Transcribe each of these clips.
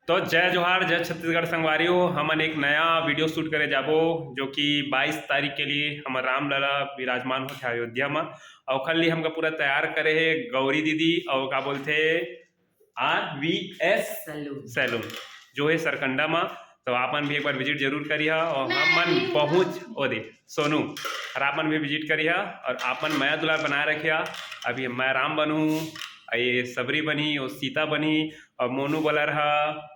तो जय जोहार जय छत्तीसगढ़ संगवारी हो। हमन एक नया वीडियो शूट करे जाबो जो कि 22 तारीख के लिए हमर रामलला विराजमान होथे अयोध्या में। और ओखर लिए हमका पूरा तैयार करे हे गौरी दीदी और का बोलथे RVS सैलून जो है सरकंडा में। तो आपन भी एक बार विजिट जरूर करिए और हमन पहुँच ओदे सोनू और आपन भी विजिट करिए और आपन माया दुलार बनाए रखिए। अभी मैं राम बनूँ, ये सबरी बनी और सीता बनी और मोनू बोला रहा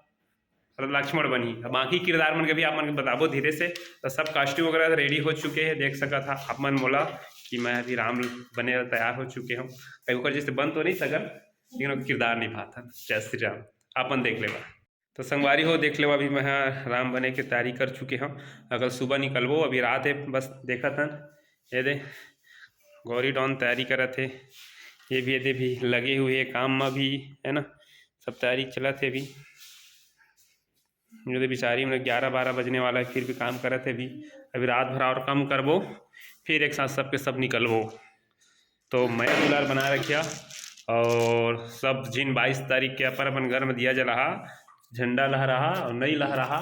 लक्ष्मण बनी। बाकी किरदार मन के भी आप मन बताबो धीरे से। तो सब कास्ट्यूम वगैरह रेडी हो चुके हैं, देख सका था आप मन मोला कि मैं अभी राम बने तैयार हो चुके हूँ। कहीं ऊपर जैसे बन तो नहीं सकल लेकिन किरदार निभाता। जय श्री राम, आपन देख लेवा। तो संगवारी हो देख लेवा, अभी मैं राम बने की तैयारी कर चुके हम। अगर सुबह निकलबो, अभी रात है बस देखा था। ये दे गौरी डॉन तैयारी करा थे, ये भी लगे हुए काम में भी है ना, सब तैयारी चला थे। अभी मुझे बेचारी में 11-12 बजने वाला है, फिर भी काम करे थे। अभी रात भर और काम करबो, फिर एक साथ सब के सब निकलबो। तो मैं दुलार बना रखिया और सब जिन 22 तारीख के अपन घर में दिया जला, झंडा लहरा और नहीं लहरा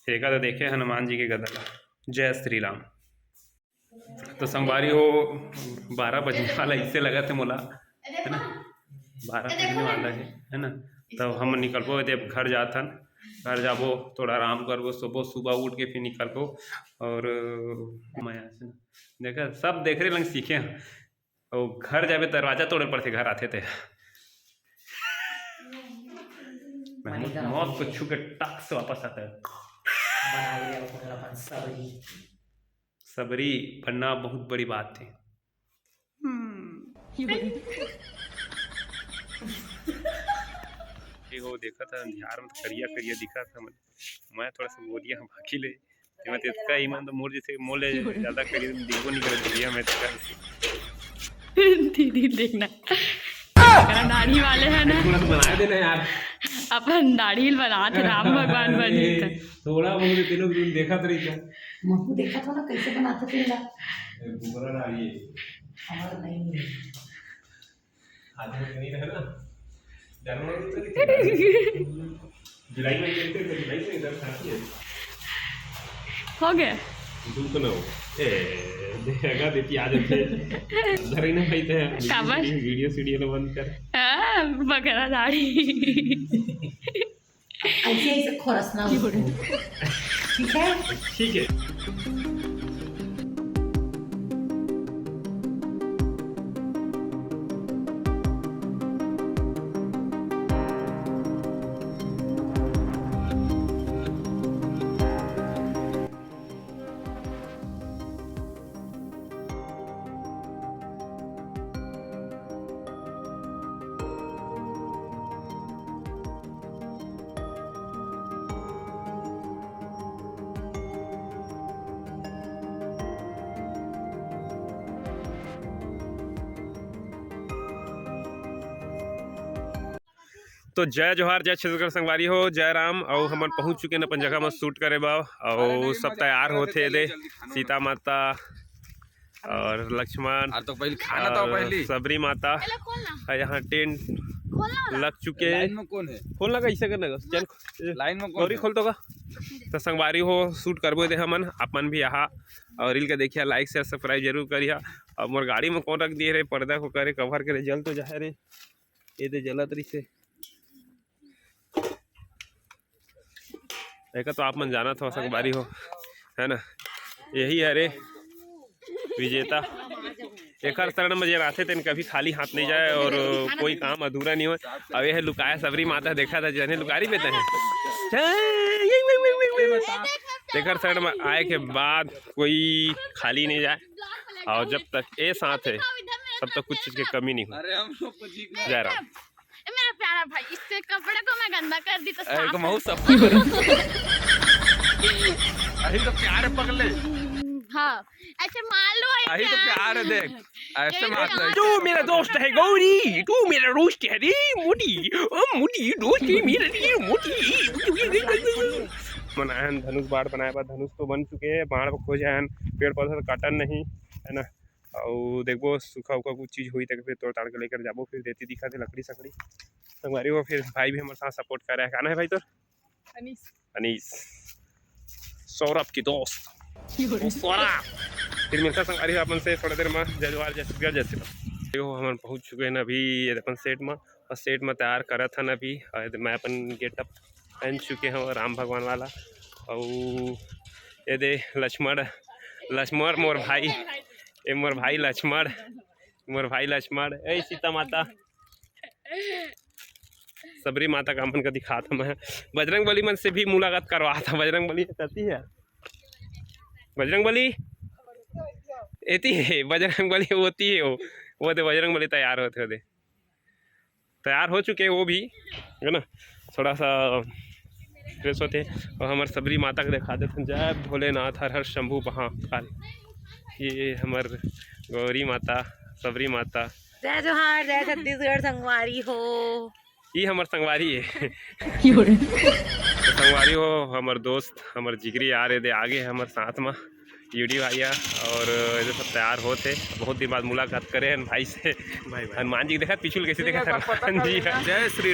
फेंका तो देखे हनुमान जी के गदा। जय श्री राम। तो संगवारी हो 12 बजने वाला इससे लगा थे मोला, है ना, 12 बजने वाला है ना। तो हम निकलबो घर जाथन, घर जाबो थोड़ा आराम करबो, सुबह उठ के फिर निकलबो। और मैं देखा सब देख रहे लंग सीखे हैं। और घर जाबे दरवाजा तोड़े पड़ते घर आते थे। मौत को छू के टक से वापस आता है। सबरी बनना बहुत बड़ी बात थी। वो देखा था अंधियार में करिया करिया दिखा था। मैं थोड़ा सा बोलिया बाकी ले मैं तो इसका ईमान तो मोर जैसे मोले ज्यादा करिए दिखो नहीं कर दिया मैं दीदी देखना दाढ़ी वाले है ना, तो बना देना यार। अपन दाढ़ी बनाते राम भगवान बनी थोड़ा बहुत तीनों दिन देखा तो नहीं मम्मी देखा था ना कैसे बनाते थे ना, घुमरा डालिए हमारा नहीं हाथ में नहीं रहा ना जानवर जुलाई में चलते तो जुलाई से इधर खाती है हो गया दूध ना हो ए देगा देती आ जाते अंदर ही ना खाते हैं। वीडियो सीडियो बंद कर बकरा दाढ़ी ऐसे ऐसे खोरसना ठीक है ठीक है। तो जय जोहार जय छत्तीसगढ़ संगवारी हो, जय राम। और हम पहुंच चुके हैं अपन जगह में शूट करे बा और सब तैयार होते दे सीता माता और लक्ष्मण तो पहले खाना तो पहले सबरी माता। यहाँ टेंट लग चुके हैं। लाइन में कौन है? खोलना कैसे करने का चल लाइन में गौरी खोल तो का। तो संगवारी हो शूट करबो दे हमन अपन भी यहाँ और रील के देखिए, लाइक शेयर सब्सक्राइब जरूर करिए। और मोर गाड़ी में कौन रख दिए रे पर्दा को करे कवर करे जल तो जाए रे ये तो जलत रही से देखा। तो आप मन जाना था संगवारी हो है ना, यही है रे विजेता। एक शरण में आते थे कभी खाली हाथ नहीं जाए और कोई काम अधूरा नहीं हो। अब यह लुकाया सबरी माता देखा था जने लुकारी पे हैं। एक शरण में आए के बाद कोई खाली नहीं जाए और जब तक ये साथ है तब तक कुछ चीज की कमी नहीं हो। जय राम। मेरा प्यारा भाई, इससे कपड़े को मैं गंदा कर दी तो साफ सब अही तो प्यार है पगले। हाँ ऐसे मान लो अही तो प्यार है देख ऐसे मात तू मेरा दोस्त है गौरी, तू मेरा दोस्त है रे मोटी, ओ मोटी दोस्त है मेरा रे मोटी। बनायन धनुष बाढ़ बनाए बा, धनुष तो बन चुके हैं, बाढ़ खो जाए पेड़ पौधा तो काटन नहीं है ना। और देखो सूखा उखा कुछ चीज़ हुई तक फिर तोड़ ताड़ के लेकर जाबो, फिर देती दिखा थे लकड़ी सकड़ी। संगवारी हो फिर भाई भी हमारे साथ सपोर्ट कर रहा है। कहना है भाई तो अनीस सौरभ की दोस्त सौरभ। फिर मिलता संगवारी अपन से थोड़ा देर में जजवार जैसे देखो हम पहुँच चुके हैं अभी अपन सेट में, और सेट में तैयार करा था अभी। और मैं अपन गेटअप पहन चुके हैं राम भगवान वाला। और ये दे लक्ष्मण मोर भाई, ये मोर भाई लक्ष्मण ए सीता माता सबरी माता का मन का दिखा था। मैं बजरंग बली मन से भी मुलाकात करवा था। बजरंग बली कहती है, बजरंग बली एती है, बजरंग बली होती है वो तो बजरंग बली तैयार होते तैयार हो चुके हैं वो भी है ना, थोड़ा सा फ्रेश होते। और हमारे सबरी माता को दिखा देते। जय भोलेनाथ हर हर शंभू महाकाल। ये हमार गौरी माता सबरी माता। जय जोहार, जय छत्तीसगढ़ संगवारी हो। ये हमार संगवारी है तो संगवारी हो हमार दोस्त हमार जिगरी आ रहे थे आगे हमारे साथ में यूडी भैया। और ये सब तैयार होते, बहुत दिन बाद मुलाकात करे हैं भाई से। हनुमान जी देखा पिछुल कैसे देखा था हनुमान जी। जय श्री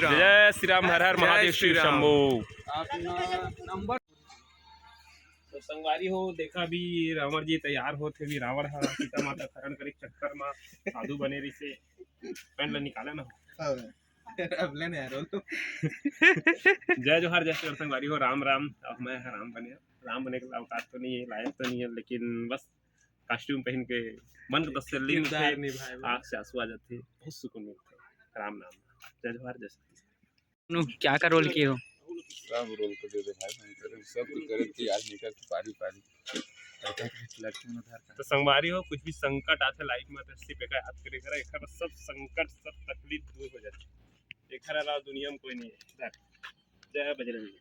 राम हर हर महादेव श्री शंभू। नंबर तो संगवारी हो देखा भी रावण जी तैयार होते भी रावण हर सीता माता हरण करे चक्कर में साधु बने रही से पेन ला निकाला ना। जय जोहार जय श्री संगवारी हो राम राम। अब मैं राम बने का अवकाश तो नहीं है, लायक तो नहीं है, लेकिन बस कॉस्ट्यूम पहन के मन को तसल्ली आँख से आंसू आ जाते, बहुत सुकून मिलता है राम नाम। जय जोहार जय श्री। क्या का रोल किए हो? सब रोल को दे दे भाई, हम करें सब कुछ करें तैयार निकल पारी तो संगवारी हो कुछ भी संकट आते लाइफ में तो सिर्फ एक याद करे करा एक सब संकट सब तकलीफ दूर हो जाती। एक हरा दुनिया में कोई नहीं है। जय बजरंग बली।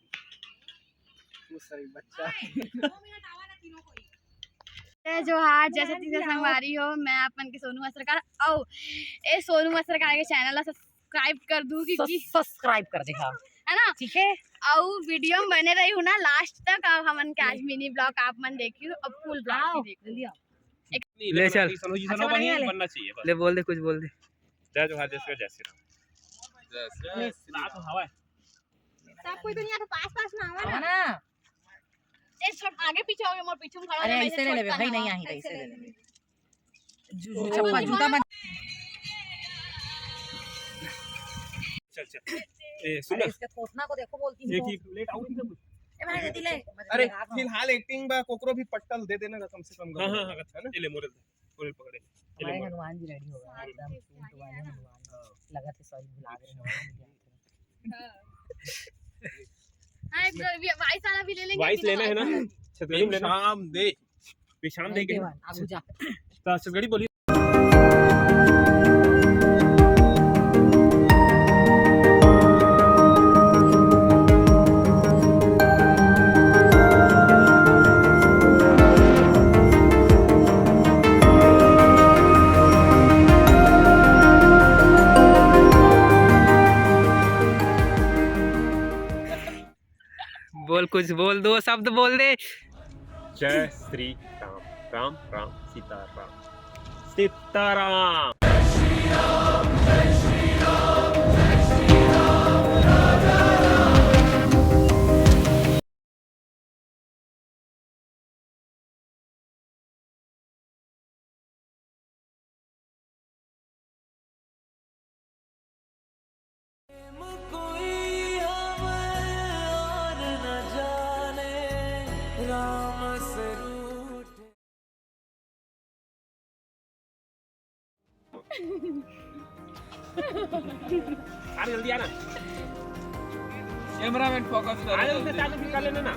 जय जोहार जय छत्तीसगढ़ संगवारी हो। मैं अपन के सोनू सरकार औ ए सोनू सरकार के चैनल ला सब्सक्राइब कर दूं कि सब्सक्राइब कर दे हाँ, है ना, ठीक है। और वीडियो में बने रही हूँ ना लास्ट तक। अब हमन के आज मिनी ब्लॉग आप मन देखियो, अब फुल ब्लॉग भी देखियो। ले चल बनना चाहिए बस। ले बोल दे कुछ बोल दे। जय जोहार जय श्री राम। रात हवा है सब कोई दुनिया के पास में आवा आवा ना। ना। ए सब आगे पीछे हो गए, मोर पीछे में खड़ा अरे है, ऐसे ले ले भाई, नहीं आई ऐसे ले ले चप्पा जूता मत। चल ए सुन इसके थोसना को देखो बोलती हूँ। एक ही लेट आउट सब। ए भाई जल्दी ले। अरे फिलहाल एक्टिंग बा कोकरो भी पट्टल दे देना कम से कम। हां है ना, ले मोरल पकड़े। हमारे हनुमान जी रेडी हो गए एकदम सूट वाले हनुमान। लगा थे सॉरी भुला गए। हां एक वाइस वाला भी ले लेंगे। वाइस लेना है ना, छतरी में लेना। शाम दे के आगू जा। तो छतरी बोली। बोल कुछ बोल, दो शब्द बोल दे। जय श्री राम। राम राम सीताराम। अरे जल्दी आना, कैमरामैन फोकस कर। आगे उससे चालू भी कर लेना ना।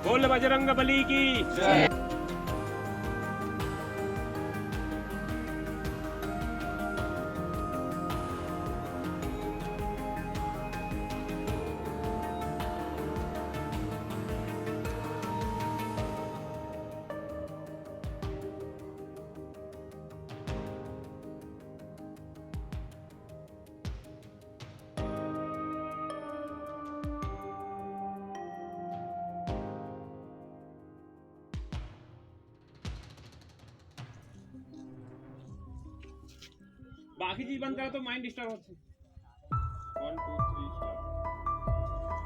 बोल बजरंग बली की जय। बाकी चीज बंद करा तो माइंड डिस्टर्ब होता है 1 2 3 स्टार्ट जितना फूल आएगा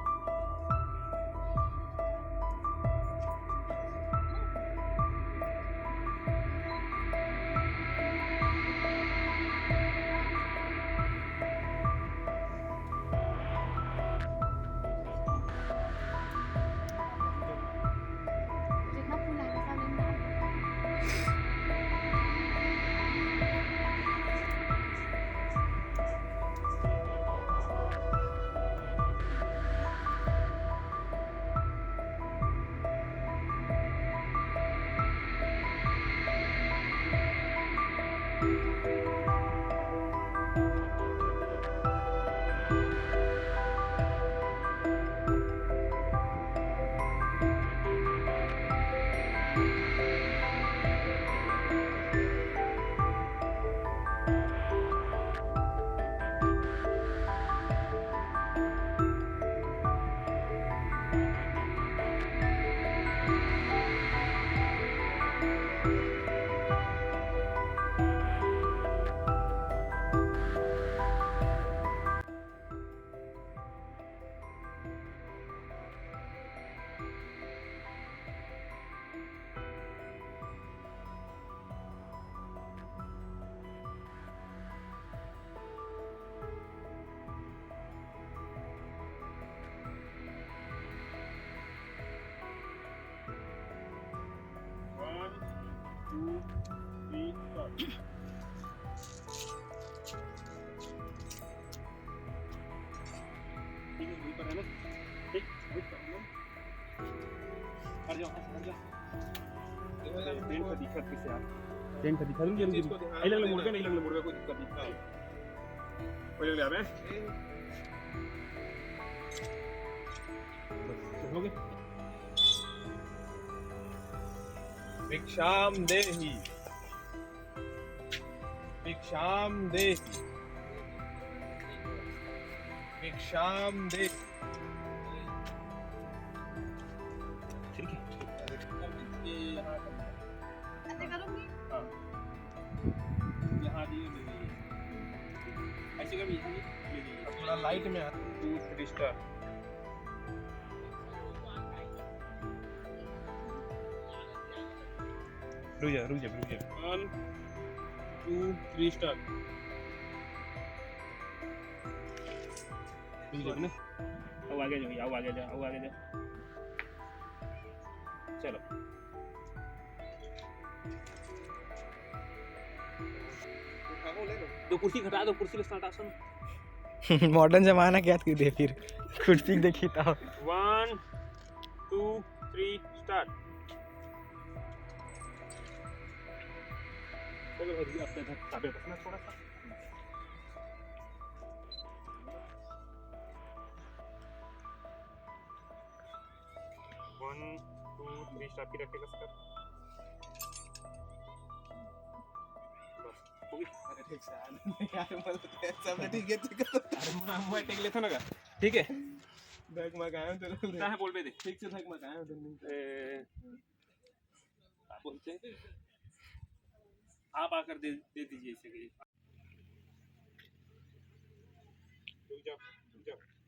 सब लेना ट्रेन का दिखा दूंगी आई लग मुड़ के नहीं लग मुड़ के कोई दिक्कत नहीं कोई ले आवे चलोगे भिक्षाम देहि भिक्षाम देहि भिक्षाम दे ठीक है ऐसे करूंगी हाँ यहाँ दिए ऐसे कभी थोड़ा लाइट में 2 3 स्टार रुक जा 1 2 3 स्टार ना अब आगे जाओ आगे जाओ चलो दो कुर्सी हटा दो कुर्सी पे स्टार्ट आसन मॉडर्न जमाना क्या थी दे फिर कुर्सी देखी था 1 2 3 स्टार्ट ताबे रखना थोड़ा सा वन टू थ्री स्टार्ट की रखेगा सर टेक लेते ना ठीक है धक मगाया चलो क्या है बोल पे दे ठीक से धक मगाया क्या बोलते हैं आप आकर दे दीजिए इसे कि रुक जाओ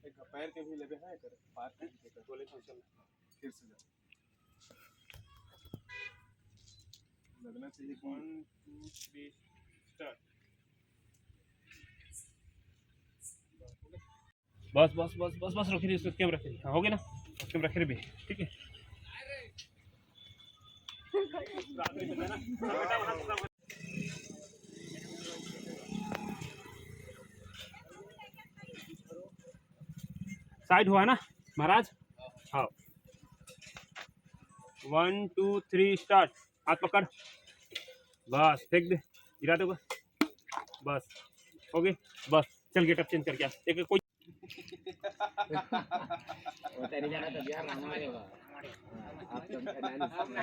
एक पैर के भी लेबे है कर पार के बोले तो चल फिर से जाओ लगना चाहिए 1 2 3 स्टार्ट बस रखिए इसको कैम रखिए हाँ हो गया ना कैम रखिए भी ठीक है साइड हुआ ना महाराज हाँ 1 2 3 स्टार्ट हाथ पकड़ बस फेंक दे गिरा दो बस हो गए बस चल गेटअप चेंज करके आ एक कोई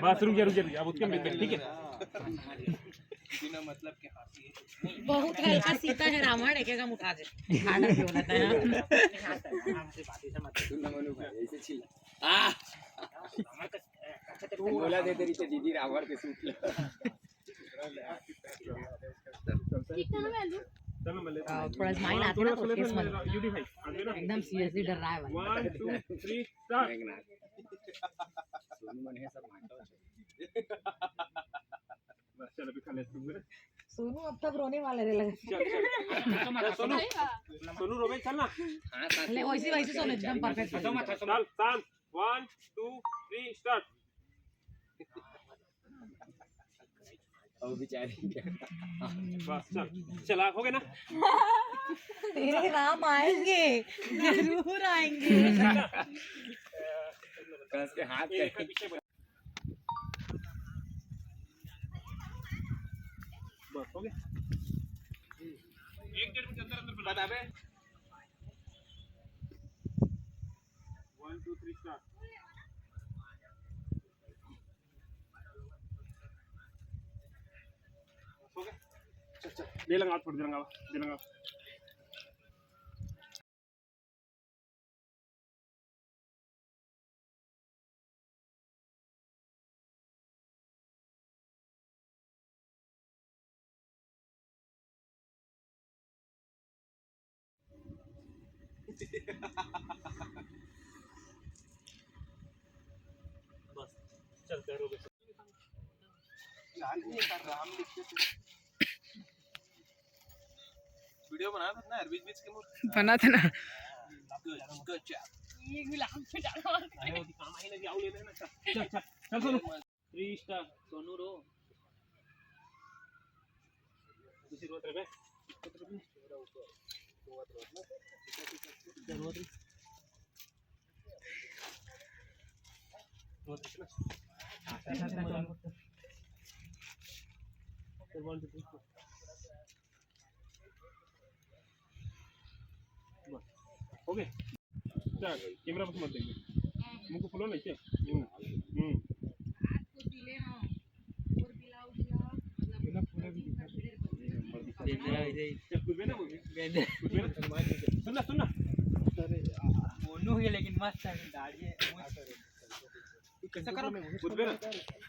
बस रुक जा अब उसके में ठीक है बिना मतलब के हाथी बहुत हल्का सीता है रावण एक का मुखा दे खाना क्यों होता है हमसे बातें से मत सुन मनु भाई ऐसे छिल बोला दे तेरी से दीदी रावण के सूट ठीक है ना मैं चलो मैं लेता हूँ। थोड़ा स्माइल आती है ना तो फेस में यूडी भाई आगे ना एकदम सीरियसली डर रहा है भाई। 1 2 3 स्टार्ट। बस चल अभी खा ले तुम मेरे। सोनू अब तक रोने वाले रे लगे। चल सोनू सोनू रोबे चल ना। ले वैसे वैसे सोनू एकदम परफेक्ट। चल 1 2 3 स्टार्ट। अब बेचारी बस चल चला हो गया ना। तेरे राम आएंगे, जरूर आएंगे। कस के हाथ एक पीछे बस हो गया। 1-1.5 मिनट अंदर अंदर बता बे। 1 2 3 स्टार्ट। हो गया। चल ले लगा थोड़ी देर लगा दे लगा। बस चलते हैं रोके वीडियो बना था ना बीच बीच के बना था ना। ये गुलाम पे डालो। अरे वो काम आई लगी आओ ले लेना। चल चल चल सोनू 3 स्टार। सोनू रो किसी रोत रे बे। हो गए चल कैमरा बस मत देखिए मुंह को खोलो नहीं क्या। सुनना सुनना सोनू है लेकिन मस्त है दाढ़ी है। कैसा करो खुद ना।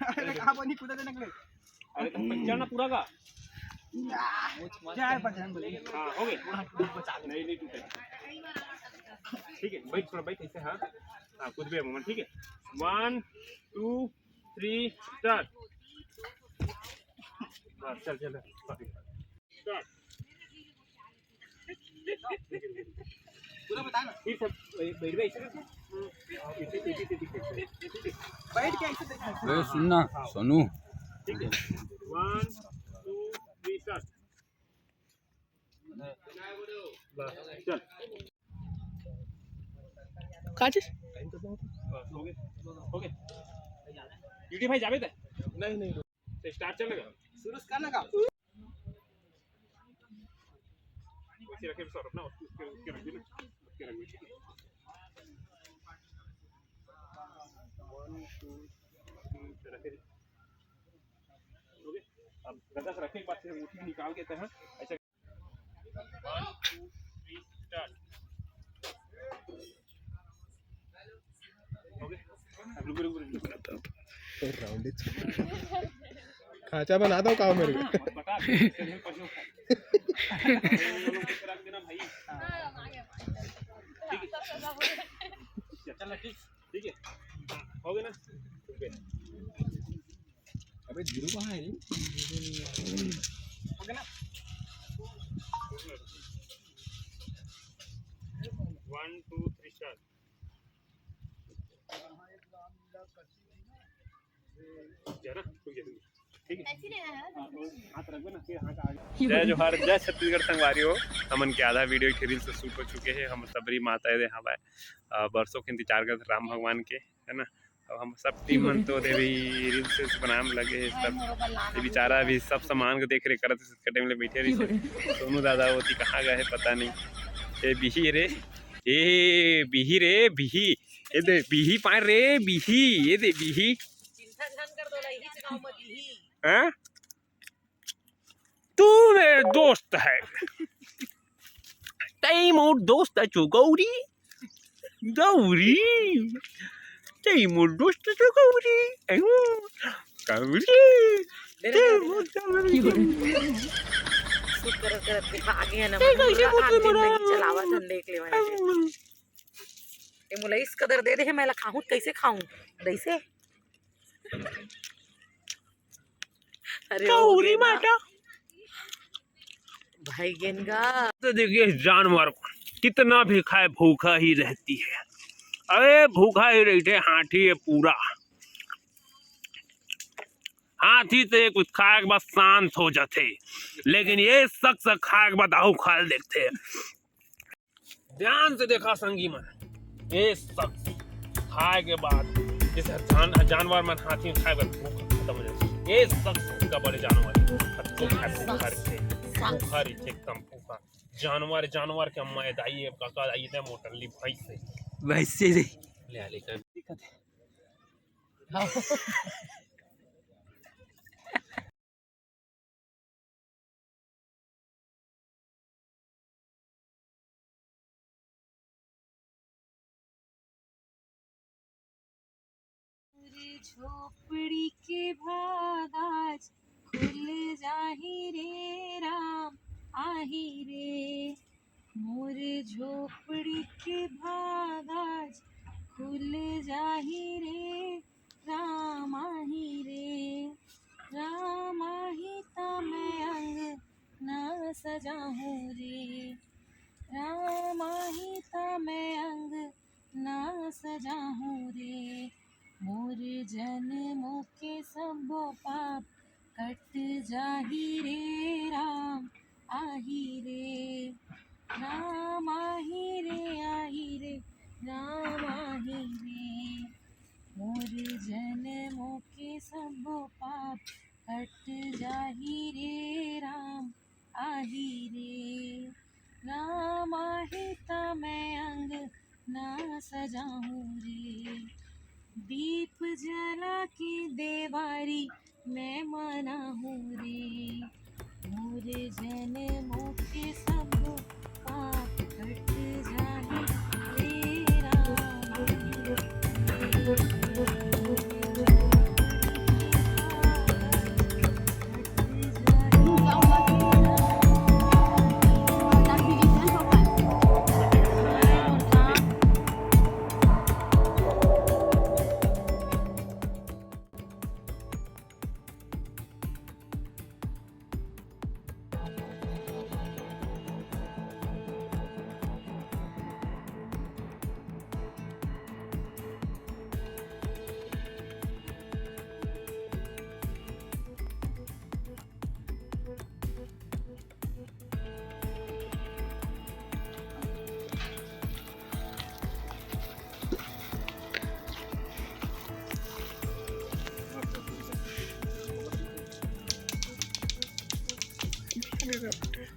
अरे कहां बनी खुदा देने के लिए। अरे तुम पंचाना पूरा का क्या है पठान बोले। हां हो गए नहीं नहीं टूटे। ठीक है बैठ थोड़ा बैठ ऐसे। हाँ हाँ खुद भी मोमेंट ठीक है। 1 2 3 स्टार्ट। बस चल चल स्टार्ट। पूरा बता ना फिर सब बैठ गए ऐसे बैठ के ऐसे देखना। ए सुनना सोनू ठीक है। 1 2 3 स्टार्ट। बस चल काचिस हो गए हो गए। यूटी भाई जावे थे नहीं नहीं तो स्टार्ट चलेगा शुरू करना का वैसे रखे सौरभ ना उसके रख देना उसके रख दे। 1 2 3 रखे हो गए। अब गदा से रखे एक बार से मुट्ठी निकाल के हैं ऐसा 1 2 3 स्टार्ट। हो गए। अब रुक बनाता हूं राउंड खाचा बना दो काम मेरे को। बता चल पशु रख देना भाई। चल ठीक है हो गया ना। अबे जीरो कहाँ है? हो गया ना। 1 2 3 स्टार्ट। जरा ठीक है हाथ रख ना फिर हाथ आगे। जय जोहार जय छत्तीसगढ़ संगवारी हो। हमन के आधा वीडियो एक रील से शूट हो चुके हैं। हम सबरी माता दे हवाए बरसों के इंतजार कर राम भगवान के है ना। अब हम सब टीम मन तो देवी रील से बनाने में लगे हैं सब। ये बेचारा अभी सब सामान को देख रहे करते कटे में बैठे रही। सोनू दादा होती कहाँ गए पता नहीं। ये बिही रे ए बिही रे बिही ये दे बिही पार रे बिही ये दे बिही हैं? तू मेरे दोस्त है तैमूर दोस्त है गौरी गौरी तैमूर दोस्त है गौरी गौरी शूट करत देखा आगे है ना जिंदगी चलावत हम देख ले ये मुला इस कदर दे दे मैं खाऊं कैसे खाऊं कैसे अरे चौरी माता भाई गेंगा तो देखिए जानवर कितना भी खाए भूखा ही रहती है। अरे भूखा ही रहते हाथी है पूरा। हाथी से कुछ खाए के बाद शांत हो जाते, लेकिन ये शख्स खाए के बाद आहू खाल देखते हैं। ध्यान से देखा संगी मन, ये शख्स खाए के बाद जैसे जानवर मन हाथी खाए के बाद भूख खत्म हो जाती है। ये शख्स का बड़े जानवर एकदम भूखा जानवर के अम्मा दाई काका दाई थे मोटरली भैंस से वैसे ही ले आ लेकर दिक्कत है। झोपड़ी के भाग आज खुल जाही रे राम आही रे मोर झोपड़ी के भाग आज खुल जाही रे राम आही रे राम आही ता मैं अंग ना सजाहूँ रे राम आही ता मैं अंग ना सजाहूँ रे मोर जन्मों के सब पाप कट जाही रे राम आही रे राम आही रे राम आही रे मोर जन्मों के सब पाप कट जाही रे राम आही रे राम आही ता मैं अंग ना सजाहूँ रे दीप जला के देवारी मैं मना हूँ रे मोर जन्मों के सब पाप कट जाए रे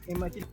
हिमाचल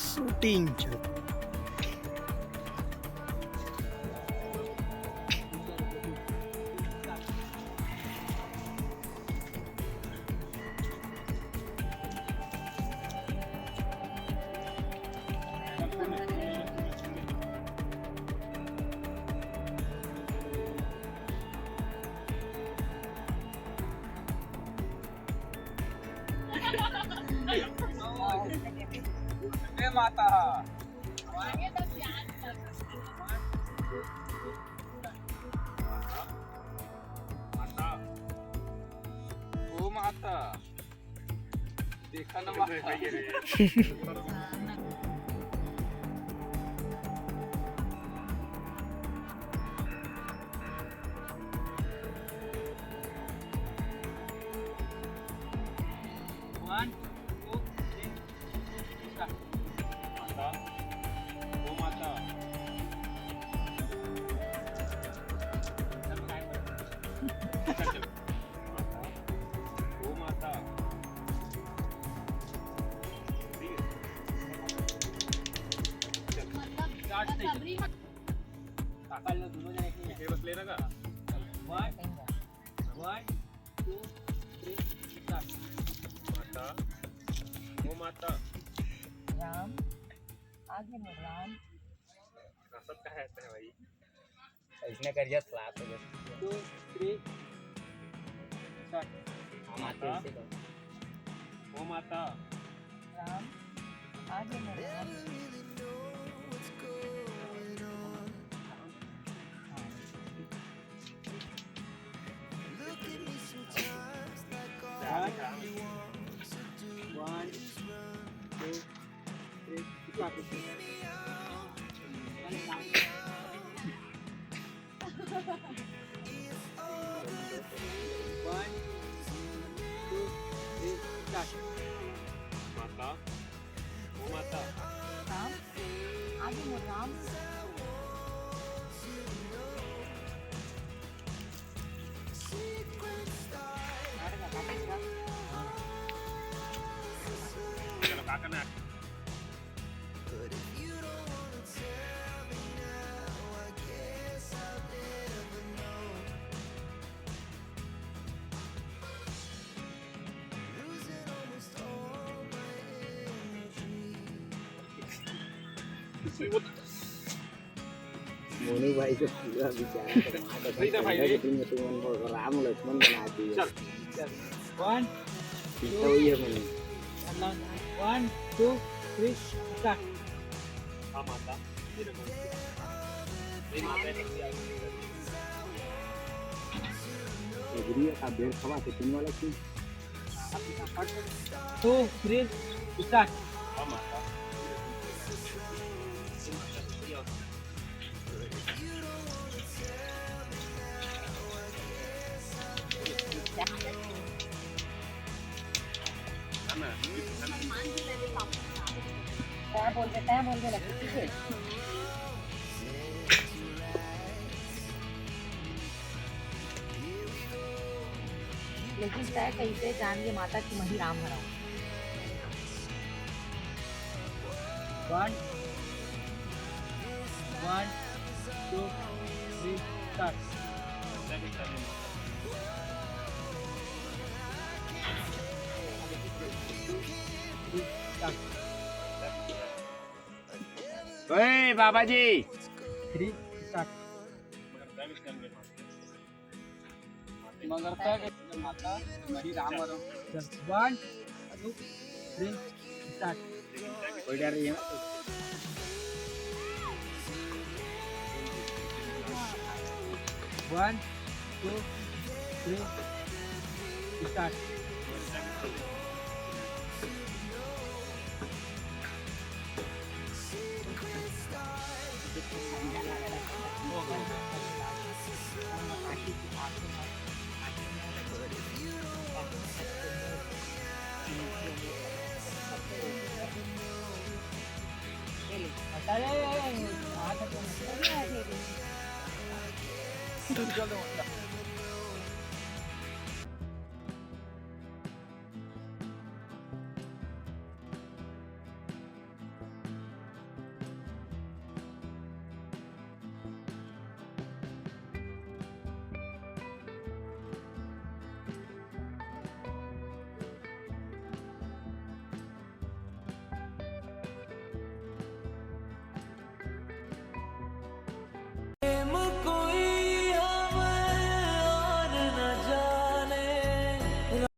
शूटिंग माता ओ माता देखा ना माता सबरी मत काकाला दोनों जण एक इथे बसले ना का 1 1 2 3 स्टार्ट माता ओ माता राम आगे में राम असत काय आहे भाई इसने कर दिया स्लैप हो 2 3 स्टार्ट माता ओ माता राम आगे में Ram One, two, three, start. One, two, three, start. माता ओ माता राम आगे में राम चलो काका ना मोनू भाई को पूरा बेचारा राम लक्ष्मण बना दिया One, तो ये मैंने 1, 2, 3, start. हाँ माता एग्री का बेल खवा के तीन वाला की 2, 3, start. हाँ माता क्या बोल देता है बोल दे रखी ठीक है लेकिन तय कैसे जानिए माता की मही राम हराओ 1, 1, 2, 3, start. Start. ओए बाबा जी 3, start. मगर तक माता मरी राम और 1, 2, 3, start. कोई डर रही है 1, 2, 3, start. अरे